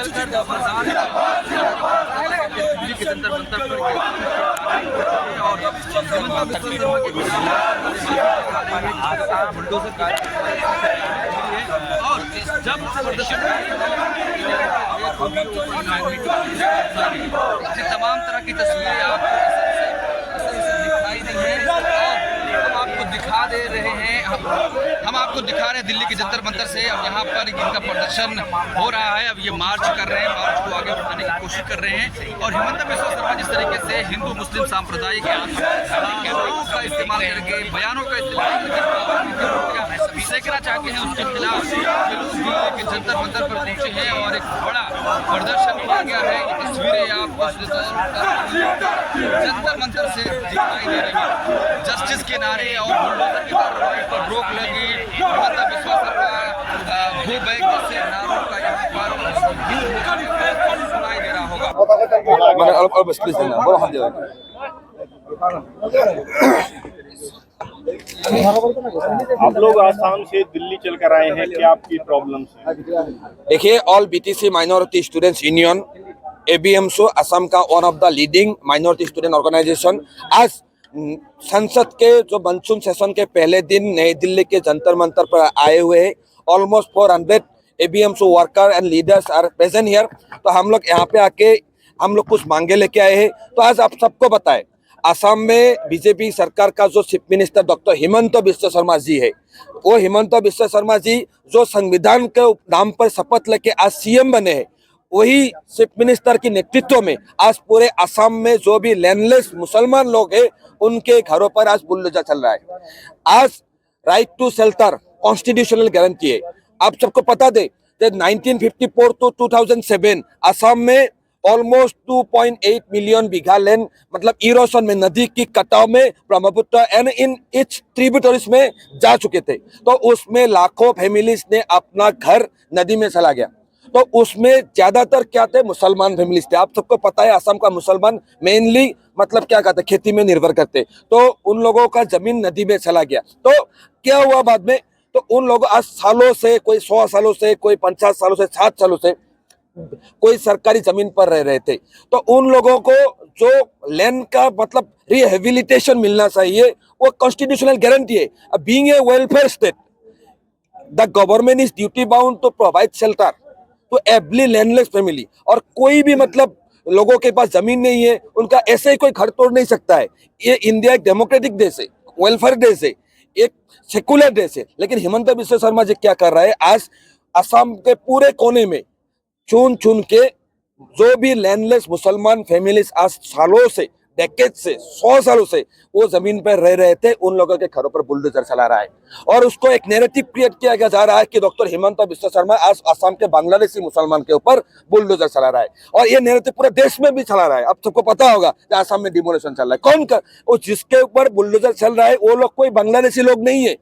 चलकर दिल्ली के जंतर मंतर पर और जब प्रदर्शन तमाम तरह की तस्वीरें आपको दिखाई दी हैं। हम आपको दिखा दे रहे हैं, हम आपको दिखा रहे हैं दिल्ली के जंतर मंतर से। अब यहाँ पर इनका प्रदर्शन हो रहा है। अब ये मार्च कर रहे हैं, मार्च को आगे बढ़ाने की कोशिश कर रहे हैं। और हिमंत बिस्वा शर्मा जिस तरीके से हिंदू मुस्लिम सांप्रदायिक शब्दों का इस्तेमाल करके, बयानों का इस्तेमाल करके सेकना चाहते हैं, उसके खिलाफ दिल्ली के जंतर मंतर पर पहुंचे हैं और एक बड़ा प्रदर्शन किया गया है। ये तस्वीरें आपको जंतर मंतर से दिखाई दे रही है। जस्टिस के नारे और बुलडोजर की कार्रवाई पर रोक लगी। हिमंत बिस्वा शर्मा गो बैक जैसे नारों का यहाँ पर सुनाई दे रहा होगा। आप लोग आसाम से दिल्ली चल कर आए हैं, क्या आपकी प्रॉब्लम्स है? देखिए, all BTC minority students union ABMSU Assam का one of the leading minority student organisation आज संसद के जो मानसून सेशन के पहले दिन नई दिल्ली के जंतर मंतर पर आए हुए हैं। Almost 400 ABMSU worker and leaders are present here. तो हम लोग यहाँ पे आके हम लोग कुछ मांगे लेके आए हैं। तो आज आप सबको बताए, असम में बीजेपी सरकार का जो chief minister doctor Himanta Biswa Sarma ji है, वो हिमंत बिस्वा शर्मा जी जो संविधान के नाम पर शपथ लेके आज सीएम बने हैं, वही चीफ मिनिस्टर के नेतृत्व में आज पूरे असम में जो भी लैंडलेस मुसलमान लोग हैं, उनके घरों पर आज बुलडोजर चल रहा है। आज right to shelter constitutional guarantee है। आप सबको पता दे 1954 to 2007 असम में ऑलमोस्ट 2.8 मिलियन बीघा लैंड मतलब इरोशन में, नदी की कटाव में Brahmaputra and in each tributaries में जा चुके थे। तो उसमें लाखों फैमिलीज ने अपना घर नदी में चला गया। तो उसमें ज्यादातर क्या थे, मुसलमान फैमिलीज थे। आप सबको पता है असम का मुसलमान मेनली मतलब क्या कहते, खेती में निर्भर करते। तो उन लोगों का जमीन नदी में चला गया। तो क्या हुआ बाद में, तो उन लोगों आज सालों से, कोई 100 सालों से, कोई 50 सालों से, 60 सालों से कोई सरकारी जमीन पर रह रहे थे। तो उन लोगों को जो लैंड का मतलब रिहेबिलिटेशन मिलना चाहिए, वो कॉन्स्टिट्यूशनल गारंटी है। Being a welfare state, the government is duty bound to provide shelter to every landless family. और कोई भी मतलब लोगों के पास जमीन नहीं है, उनका ऐसे ही कोई घर तोड़ नहीं सकता है। ये इंडिया एक डेमोक्रेटिक देश है, वेलफेयर देश है, एक सेकुलर देश है। लेकिन हिमंत बिस्वा शर्मा जी क्या कर रहा है, आज असम के पूरे कोने में चुन चुन के जो भी लैंडलेस मुसलमान फैमिलीज आज सालों से, डेकेड से, 100 सालों से वो जमीन पर रह रहे थे, उन लोगों के घरों पर बुलडोजर चला रहा है। और उसको एक नैरेटिव क्रिएट किया जा रहा है कि डॉक्टर हिमंत बिस्वा शर्मा आज असम के बांग्लादेशी मुसलमान के ऊपर बुलडोजर चला रहा है। और ये नैरेटिव पूरे देश में भी चला रहा है। अब सबको पता होगा कि असम में डिमोलेशन चल रहा है। कौन कर, वो जिसके ऊपर बुलडोजर चल रहा है वो लोग कोई बांग्लादेशी लोग नहीं है।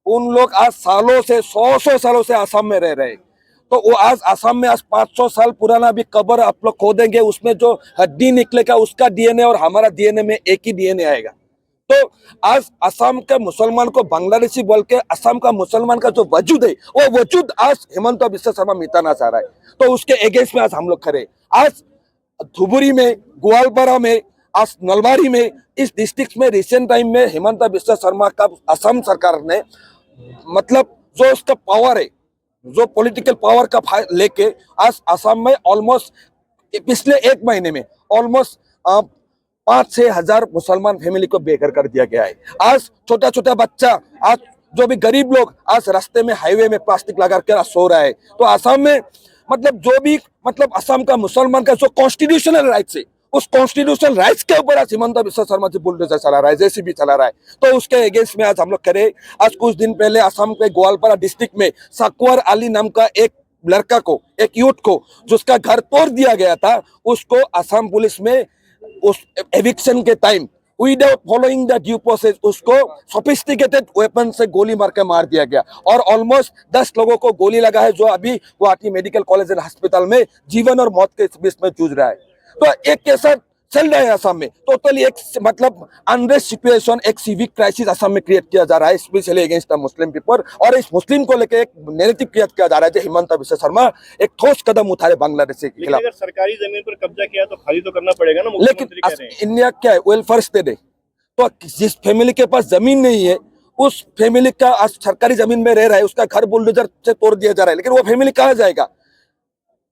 उन लोग आज सालों से, 100 सालों से असम में रह रहे हैं। तो वो आज असम में आज 500 साल पुराना भी कब्र आप लोग खोदेंगे, उसमें जो हड्डी निकलेगा उसका डीएनए और हमारा डीएनए में एक ही डीएनए आएगा। तो आज असम के मुसलमान को बांग्लादेशी बोल के असम का मुसलमान का जो वजूद है, वो वजूद आज हिमंत बिस्वा शर्मा मिटाना चाह रहा है। तो उसके अगेंस्ट में आज हम लोग खड़े। आज धुबरी में, ग्वालपारा में, आज नलबारी में, इस डिस्ट्रिक्ट में रिसेंट टाइम में हिमंत बिस्वा शर्मा का असम सरकार ने मतलब जो उसका पावर है, जो पॉलिटिकल पावर का लेके आज असम में ऑलमोस्ट पिछले 1 महीने में ऑलमोस्ट 5-6 हजार मुसलमान फैमिली को बेघर कर दिया गया है। आज छोटा छोटा बच्चा, आज जो भी गरीब लोग आज रास्ते में, हाईवे में प्लास्टिक लगा कर सो रहा है। तो असम में मतलब जो भी मतलब असम का मुसलमान का जो कॉन्स्टिट्यूशनल राइट्स है, उस कॉन्स्टिट्यूशनल राइट्स के ऊपर आज हिमंत बिस्वा शर्मा जी बुलडोजर चला रहा है, जेसीबी चला रहा है। तो उसके अगेंस्ट में आज हम लोग करे। आज कुछ दिन पहले असम के ग्वालपारा डिस्ट्रिक्ट में सकवर अली नाम का एक लड़का को, एक यूथ को, जिसका घर तोड़ दिया गया था, उसको असम पुलिस में उस एविक्शन के time without following the due process उसको सोफिस्टिकेटेड वेपन से गोली मार के मार दिया गया। और ऑलमोस्ट 10 लोगों को गोली लगा है, जो अभी Guwahati medical college and hospital में जीवन और मौत के बीच में जूझ रहा है। तो एक कैसा चल रहा है असम में। टोटली एक मतलब अनरेस्ट सिचुएशन, एक सिविक क्राइसिस असम में क्रिएट किया जा रहा है, specially against the Muslim people. और इस मुस्लिम को लेकर एक नैरेटिव क्रिएट किया जा रहा है जो हिमंत बिश्व शर्मा एक ठोस कदम उठा रहे बांग्लादेश के लेकिन खिलाफ। अगर सरकारी जमीन पर कब्जा किया तो खाली तो करना पड़ेगा ना, लेकिन मुख्यमंत्री कह रहे हैं। इंडिया क्या है, वेलफेयर स्टेट है, तो जिस फैमिली के पास जमीन नहीं है उस फैमिली का आज सरकारी जमीन में रह रहा है, उसका घर बुलडोजर से तोड़ दिया जा रहा है, लेकिन वो फैमिली कहाँ जाएगा?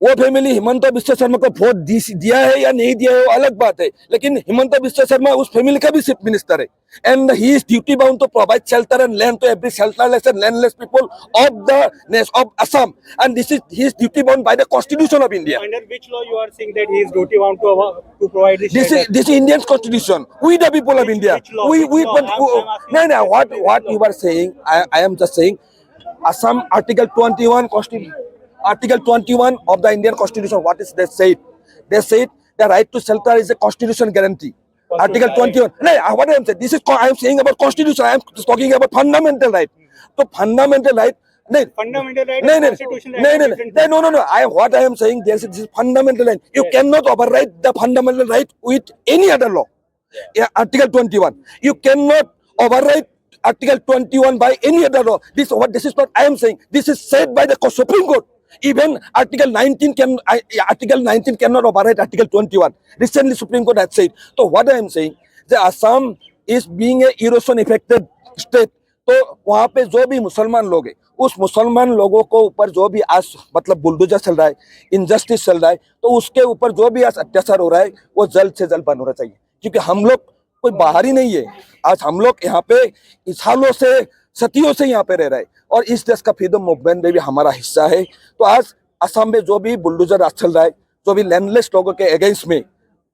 वो फैमिली हिमंत बिश्व शर्मा को वोट दिया है या नहीं दिया है वो अलग बात है, लेकिन हिमंत बिश्व शर्मा उस फैमिली का भी चीफ मिनिस्टर है, and he is duty bound to provide shelter and land to every shelterless and landless people of the of Assam, and this is he is duty bound by the Constitution of India. Under which law you are saying that he is duty bound to provide this? This is Indian Constitution. We the people of India. Which law? We Which law? no. What you are saying? I am just saying. Assam Article 21 Constitution. Article 21 of the Indian Constitution. What is they said? They said the right to shelter is a constitutional guarantee. Article 21. No, what I am saying. This is I am saying about Constitution. I am talking about fundamental right. So fundamental right. No, Fundamental right. no, and no, constitutional right are different things. no. What I am saying, this is fundamental right. You cannot override the fundamental right with any other law. Yeah, Article 21. You cannot override Article 21 by any other law. This is what I am saying. This is said by the Supreme Court. Even Article 19 cannot override Article 21. Recently, Supreme Court has said. So what I am saying, the Assam is being a erosion affected state. तो वहाँ पे जो भी मुसलमान लोग हैं, उस मुसलमान लोगों को ऊपर जो भी आज मतलब बुलडोजर चल रहा है, इनजस्टिस चल रहा है, तो उसके ऊपर जो भी आज अत्याचार हो रहा है वो जल्द से जल्द बंद होना चाहिए, क्योंकि हम लोग कोई बाहर ही नहीं है। आज हम लोग यहाँ पे सालों से सदियों से यहाँ पे रह रहे हैं और इस देश का फ्रीडम मूवमेंट में भी हमारा हिस्सा है। तो आज असम में जो भी बुलडोजर राज चल रहा है, जो भी लैंडलेस लोगों के अगेंस्ट में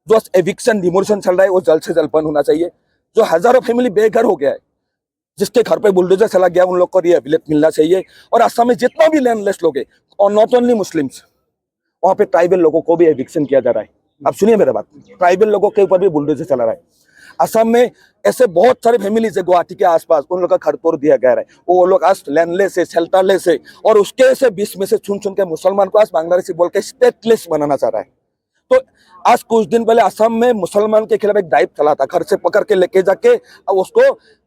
जो एविक्शन डिमोलिशन चल रहा है वो जल्द से जल्द बंद होना चाहिए। जो हजारों फैमिली बेघर हो गया है, जिसके घर पे बुलडोजर चला गया, उन लोग को रिहेबिलिट मिलना चाहिए। और असम में जितना भी लैंडलेस लोग हैं, और नॉट ओनली मुस्लिम्स, वहाँ पे ट्राइबल लोगों को भी एविक्शन किया जा रहा है। अब सुनिए मेरा बात, ट्राइबल लोगों के ऊपर भी बुलडोजर चला रहा है। असम में ऐसे बहुत सारे फैमिलीज है गुवाहाटी के आसपास, उन लोगों का घर तोड़ दिया गया है, वो लोग आज लैंडलेस है, शेल्टरलेस है, और उसके से 20 में से चुन के मुसलमान को आज बांग्लादेशी बोल के स्टेटलेस बनाना चाह रहा है। तो आज कुछ दिन पहले असम में मुसलमान के खिलाफ एक ड्राइव चला था, घर से पकड़ के लेके जाके अब उसको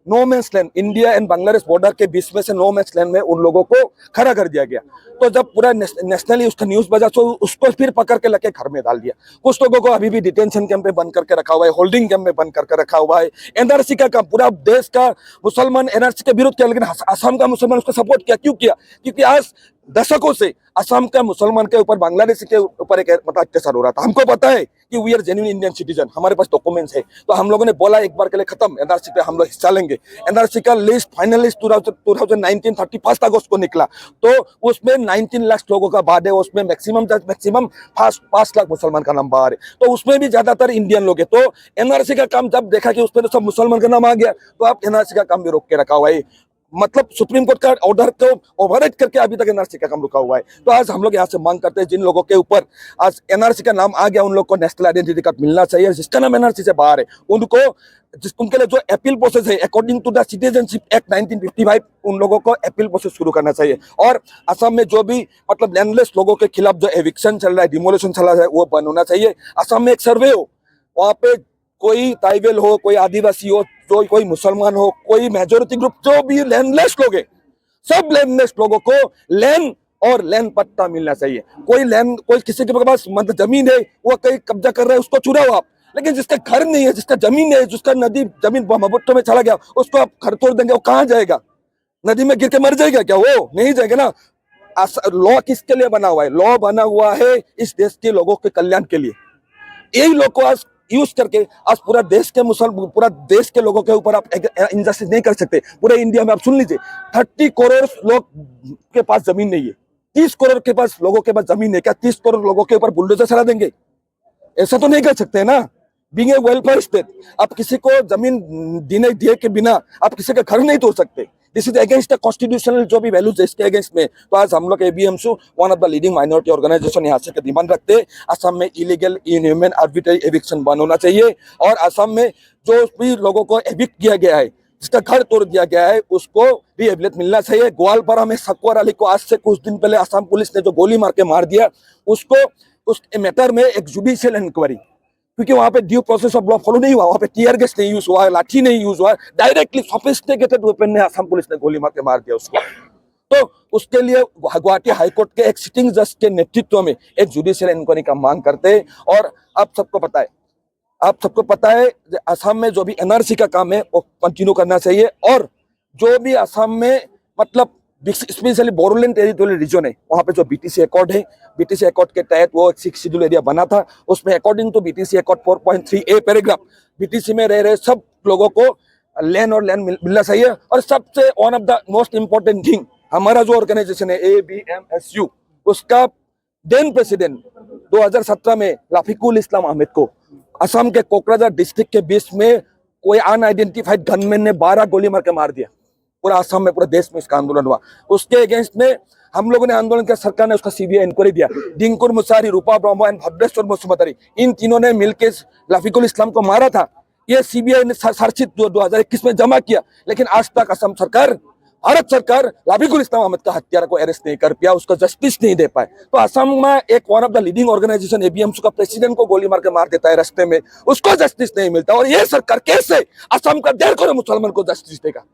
no man's land, India and Bangladesh border के बीच में से नो मैंस लैंड में उन लोगों को खड़ा कर दिया गया। तो जब पूरा नेशनली उसका न्यूज बजा तो उसको फिर पकड़ के लेके घर में डाल दिया। कुछ लोगों को अभी भी डिटेंशन कैंप में बंद करके रखा हुआ है, होल्डिंग कैंप में बंद करके रखा हुआ है। एनआरसी का काम, पूरा देश का मुसलमान एनआरसी का विरोध किया, लेकिन असम का मुसलमान उसको सपोर्ट किया। क्यों किया? क्योंकि आज दशकों से असम का मुसलमान के ऊपर बांग्लादेश के ऊपर एक मतलब अत्याचार हो रहा था। हमको पता है कि we are genuine Indian citizen, हमारे पास डॉक्यूमेंट्स है। तो हम लोगों ने बोला एक बार के लिए खत्म, एनआरसी पे हम लोग हिस्सा लेंगे। एनआरसी का लिस्ट फाइनल लिस्ट 2019 31 अगस्त को निकला, तो उसमें 19 लाख लोगों का बाद है, उसमें मैक्सिमम 5 लाख मुसलमान का नाम बाहर है, तो उसमें भी ज्यादातर इंडियन लोग है। तो एनआरसी का काम जब देखा कि उसमें तो सब मुसलमान का नाम आ गया, तो अब एनआरसी का काम भी रोक के रखा हुआ है। मतलब सुप्रीम कोर्ट का ऑर्डर को ओवरराइड करके अभी तक एनआरसी का काम रुका हुआ है। तो आज हम लोग यहाँ से मांग करते हैं, जिन लोगों के ऊपर आज एनआरसी का नाम आ गया, उन लोग को नेशनल आइडेंटिटी कार्ड मिलना चाहिए। जिसका नाम एनआरसी से बाहर है उनको, उनके लिए जो अपील प्रोसेस है according to the citizenship act 1955, उन लोगों को अपील प्रोसेस शुरू करना चाहिए। और असम में जो भी मतलब लैंडलेस लोगों के खिलाफ जो एविक्शन चल रहा है, डिमोलिशन चल रहा है, वो बंद होना चाहिए। असम में एक सर्वे हो, वहाँ पे कोई ट्राइबल हो, कोई आदिवासी हो, जो कोई मुसलमान हो, कोई मेजोरिटी ग्रुप, जो भी लैंडलेस लोग है, सब लैंडलेस लोगों को लैंड और लैंड पट्टा मिलना चाहिए। कोई किसी के पास मतलब जमीन है, वो कहीं कब्जा कर रहा है, उसको चुराओ आप। लेकिन जिसका घर नहीं है, जिसका जमीन है, जिसका नदी जमीन ब्रह्मपुत्र में चला गया, उसको आप घर तोड़ देंगे, वो कहाँ जाएगा? नदी में गिर के मर जाएगा क्या? वो नहीं जाएगा ना। लॉ किसके लिए बना हुआ है? लॉ बना हुआ है इस देश के लोगों के कल्याण के लिए। यही लोग को आज यूज करके आज पूरा देश के लोगों के ऊपर आप इंजस्टिस नहीं कर सकते। पूरे इंडिया में आप सुन लीजिए, 30 करोड़ लोग के पास जमीन नहीं है, 30 करोड़ के पास लोगों के पास जमीन है। क्या 30 करोड़ लोगों के ऊपर बुलडोजर चला देंगे? ऐसा तो नहीं कर सकते ना। बीइंग ए वेलफेयर स्टेट, आप किसी को जमीन दिए के बिना आप किसी का घर नहीं तोड़ सकते। This is against the constitutional जो भी वैल्यूज है, इसके अगेंस्ट में। तो आज हम लोग ABMSU, one of the leading minority organisation, यहाँ से डिमांड रखते हैं असम में इलीगल इनह्यूमन आर्बिट्रेरी एविक्शन बंद होना चाहिए। और असम में जो भी लोगों को एविक्ट किया गया है, जिसका घर तोड़ दिया गया है, उसको रिहेबिलिट मिलना चाहिए। ग्वालपारा में सकवर अली को आज से कुछ दिन पहले असम पुलिस ने जो गोली मार के मार दिया, उसको उस मैटर में एक जुडिशियल इंक्वायरी क्योंकि वहां पे due process of law follow नहीं हुआ, वहां पे टीयर गैस नहीं यूज हुआ है, लाठी नहीं यूज हुआ है, डायरेक्टली सोफिस्टिकेटेड वेपन ने असम पुलिस ने गोली मार के मार दिया उसको। तो उसके लिए गुवाहाटी हाईकोर्ट के एक सिटिंग जज के नेतृत्व में एक जुडिशियल इंक्वायरी का मांग करते हैं। और आप सबको पता है असम में जो भी एनआरसी का काम है वो कंटिन्यू करना चाहिए। और जो भी असम में मतलब स्पेशली बोडोलैंड टेरिटोरियल रीजन है, वहाँ पे जो बीटीसी अकॉर्ड है, बीटीसी अकॉर्ड के तहत वो एक 6 शेड्यूल एरिया बना था, उसमें according to BTC accord 4.3A paragraph BTC में रह रहे सब लोगों को लैंड मिलना चाहिए। और सबसे one of the most important thing, हमारा जो ऑर्गेनाइजेशन है ABMSU, उसका देन प्रेसिडेंट 2017 में रफीकुल इस्लाम अहमद को असम के कोकराझार डिस्ट्रिक्ट के बीच में कोई अनआइडेंटिफाइड गनमैन ने 12 गोली मार के मार दिया। पूरा असम में, पूरे देश में इसका आंदोलन हुआ। उसके अगेंस्ट में हम लोगों ने आंदोलन किया, सरकार ने उसका CBI इंक्वायरी दिया। डिंकुर मुसारी, रूपा ब्रह्मा एंड भद्रेश्वर मुसमतरी, इन तीनों ने मिलकर रफीकुल इस्लाम को मारा था। ये CBI ने चार्जशीट 2021 में जमा किया, लेकिन आज तक असम सरकार, भारत सरकार रफीकुल इस्लाम अहमद का हत्यारा को अरेस्ट नहीं कर पाया, उसको जस्टिस नहीं दे पाए। तो असम में एक one of the leading organisation ABMSU का प्रेसिडेंट को गोली मार के मार देता है रास्ते में, उसको जस्टिस नहीं मिलता। और ये सरकार कैसे असम का 1.5 करोड़ मुसलमान को जस्टिस देगा?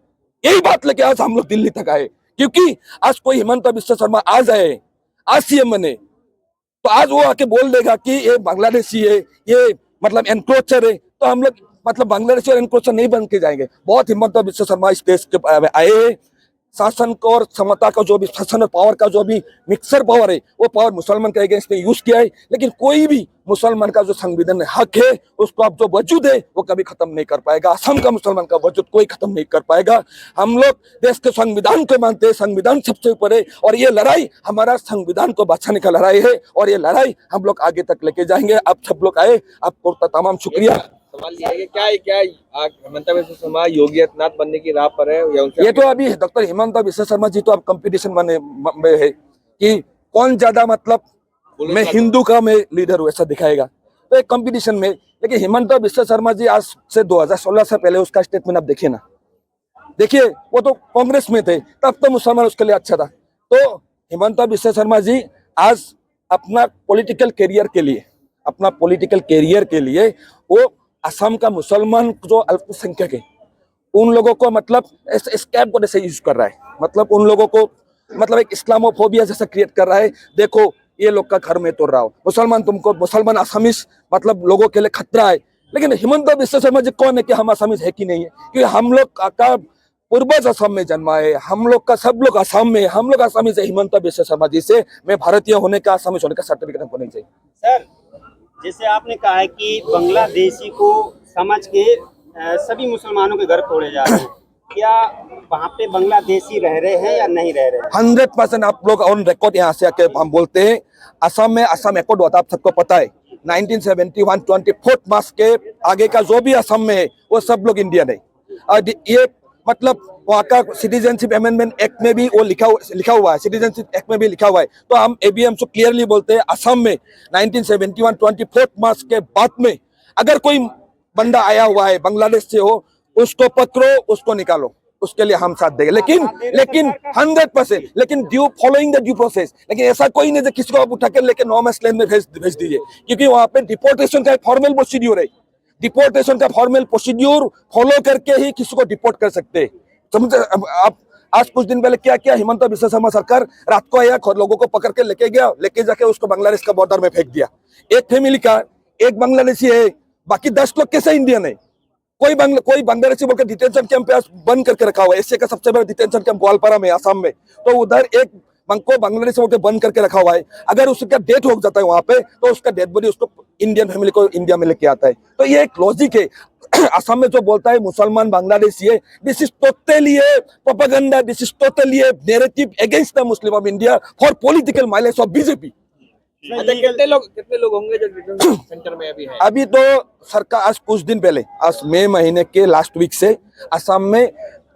यही बात लेके आज हम लोग दिल्ली तक आए, क्योंकि आज कोई हिमंत बिस्वा शर्मा आ जाए, आज CM बने, तो आज वो आके बोल देगा कि ये बांग्लादेशी है, ये मतलब एनक्रोचर है, तो हम लोग मतलब बांग्लादेशी और एनक्रोचर नहीं बन के जाएंगे। बहुत हिम्मत बिस्वा शर्मा इस देश के आए, शासन को और क्षमता का जो भी शासन और पावर का जो भी मिक्सर पावर है, वो पावर मुसलमान के अगेंस्ट में यूज किया है। लेकिन कोई भी मुसलमान का जो संविधान हक है, उसको अब जो वजूद है वो कभी खत्म नहीं कर पाएगा। असम का मुसलमान का वजूद कोई खत्म नहीं कर पाएगा। हम लोग देश के संविधान को मानते हैं, संविधान सबसे ऊपर है, और ये लड़ाई हमारा संविधान को बचाने का लड़ाई है, और ये लड़ाई हम लोग आगे तक लेके जाएंगे। आप सब लोग आए, आपको तमाम शुक्रिया। सवाल ये है कि क्या हिमंत बिस्वा शर्मा योगी आदित्यनाथ बनने की राह पर है या उनसे ये तो अभी डॉक्टर हिमंत बिस्वा शर्मा जी तो अब कंपटीशन में है कि कौन ज्यादा मतलब मैं हिंदू का मैं लीडर हूँ ऐसा दिखाएगा, तो एक कंपटीशन में। लेकिन हिमंत बिस्वा शर्मा जी आज से 2016 से पहले उसका स्टेटमेंट आप देखिए ना, देखिए वो तो कांग्रेस में थे, तब तो मुसलमान उसके लिए अच्छा था। तो हिमंत बिस्वा शर्मा जी आज अपना पॉलिटिकल कैरियर के लिए वो असम का मुसलमान जो अल्पसंख्यक है उन लोगों को मतलब स्कैप को जैसे यूज कर रहा है, मतलब उन लोगों को मतलब एक इस्लामोफोबिया जैसा क्रिएट कर रहा है। देखो ये लोग का घर में तोड़ रहा हो, मुसलमान असमीज मतलब लोगों के लिए खतरा है। लेकिन हिमंत बिस्वा शर्मा जी कौन है कि हम असमीज है कि नहीं है? क्योंकि हम लोग का पूर्वज असम में जन्मा है, हम लोग का सब लोग असम में, हम लोग असमीज है। हिमंत बिस्वा शर्मा जी से मैं भारतीय होने का, असमीज होने का सर्टिफिकेट हमको नहीं चाहिए। सर, जैसे आपने कहा है कि बांग्लादेशी को समझ के सभी मुसलमानों के घर तोड़े जा रहे हैं, क्या वहाँ पे बांग्लादेशी रह रहे हैं या नहीं रह रहे हैं? 100% आप लोग ऑन रिकॉर्ड यहाँ से आके हम बोलते हैं। असम में असम अकॉर्ड हुआ था, आप सबको पता है 1971 24 मार्च के आगे का जो भी असम में है वो सब लोग इंडियन है। और ये मतलब वहाँ का सिटीजनशिप अमेंडमेंट एक्ट में भी वो लिखा हुआ है, सिटीजनशिप एक्ट में भी लिखा हुआ है। तो हम ABMSU क्लियरली बोलते हैं असम में 1971 24 मार्च के बाद में अगर कोई बंदा आया हुआ है बांग्लादेश से हो, उसको पकड़ो, उसको निकालो, उसके लिए हम साथ देंगे। लेकिन 100% लेकिन फॉलोइंग द ड्यू प्रोसेस। लेकिन ऐसा कोई नहीं किसी को आप उठा कर लेकर नो मैंस लैंड में भेज दीजिए, क्योंकि वहाँ पे डिपोर्टेशन का एक फॉर्मल प्रोसीड्यूर है। डिपोर्टेशन का फॉर्मल प्रोसीड्यूर फॉलो करके ही किसी को डिपोर्ट कर सकते हैं। समझे आप? आज कुछ दिन पहले क्या किया, हिमंत बिस्वा शर्मा सरकार रात को आया, लोगों को पकड़ के लेके जाके उसको बांग्लादेश का बॉर्डर में फेंक दिया। एक फैमिली का एक बांग्लादेशी है, बाकी 10 लोग कैसे इंडियन है? कोई बांग्लादेशी बोलकर डिटेंशन कैंप पे बंद करके रखा हुआ है। एशिया का सबसे बड़ा डिटेंशन कैंप ग्वालपारा में, असम में। तो उधर एक को बांग्लादेश बोलकर बंद करके रखा हुआ है। अगर उसका डेथ हो जाता है वहां पे, तो उसका डेड बॉडी उसको इंडियन फैमिली को इंडिया में लेके आता है। तो ये एक लॉजिक है। असम में जो बोलता है मुसलमान बांग्लादेशी है, this is totally propaganda, this is totally narrative against the Muslim of India for political mileage of BJP. अच्छा, कितने लोग होंगे जो डिटेंशन सेंटर में अभी है? अभी तो सरकार आज कुछ दिन पहले, आज मई महीने के लास्ट वीक से असम में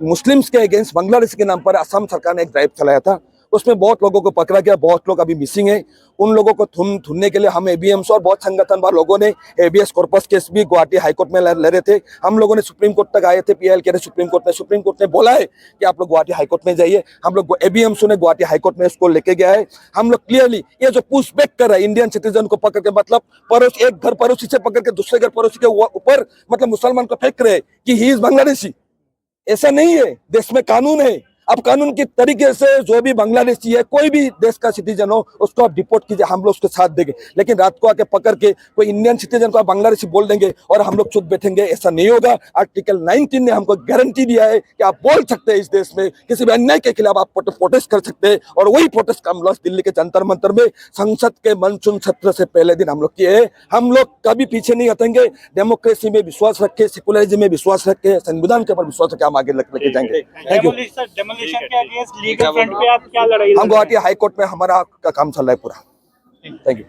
मुस्लिम्स के अगेंस्ट बांग्लादेश के नाम पर असम सरकार ने एक ड्राइव चलाया था। उसमें बहुत लोगों को पकड़ा गया, बहुत लोग अभी मिसिंग है। उन लोगों को ढूंढने के लिए हम एबीएमसी और बहुत संगठन वाले लोगों ने हेबियस कॉर्पस केस भी गुवाहाटी हाईकोर्ट में ले रहे थे। हम लोगों ने सुप्रीम कोर्ट तक आए थे, पीएल के सुप्रीम कोर्ट ने बोला है कि आप लोग गुवाहाटी हाईकोर्ट में जाइए। हम लोग एबीएमसी ने गुवाहाटी हाईकोर्ट में इसको लेके गया है। हम लोग क्लियरली ये जो पुश बैक कर रहा है इंडियन सिटीजन को पकड़ के, मतलब पड़ोस एक घर पड़ोसी से पकड़ के दूसरे घर पड़ोसी के ऊपर मतलब मुसलमान को फेंक रहे हैं कि ही इज बांग्लादेशी। ऐसा नहीं है, देश में कानून है। अब कानून के तरीके से जो भी बांग्लादेशी है, कोई भी देश का सिटीजन हो, उसको आप डिपोर्ट कीजिए, हम लोग उसके साथ देंगे। लेकिन रात को आके पकड़ के कोई इंडियन सिटीजन को आप बांग्लादेशी बोल देंगे और हम लोग चुप बैठेंगे, ऐसा नहीं होगा। आर्टिकल 19 ने हमको गारंटी दिया है कि आप बोल सकते हैं, इस देश में किसी भी अन्याय के खिलाफ आप प्रोटेस्ट कर सकते हैं। और वही प्रोटेस्ट हम लोग दिल्ली के जंतर मंतर में संसद के मानसून सत्र से पहले दिन हम लोग किए हैं। हम लोग कभी पीछे नहीं हटेंगे। डेमोक्रेसी में विश्वास रखे, सेकुलरिज्म में विश्वास रखे, संविधान के ऊपर विश्वास रखे, हम आगे लेके जाएंगे। Thank you. डेमोलिशन के अगेंस्ट लीगल फ्रंट पे आप क्या लड़ाई हम गुवाहाटी हाईकोर्ट में हमारा काम चल रहा है पूरा। Thank you.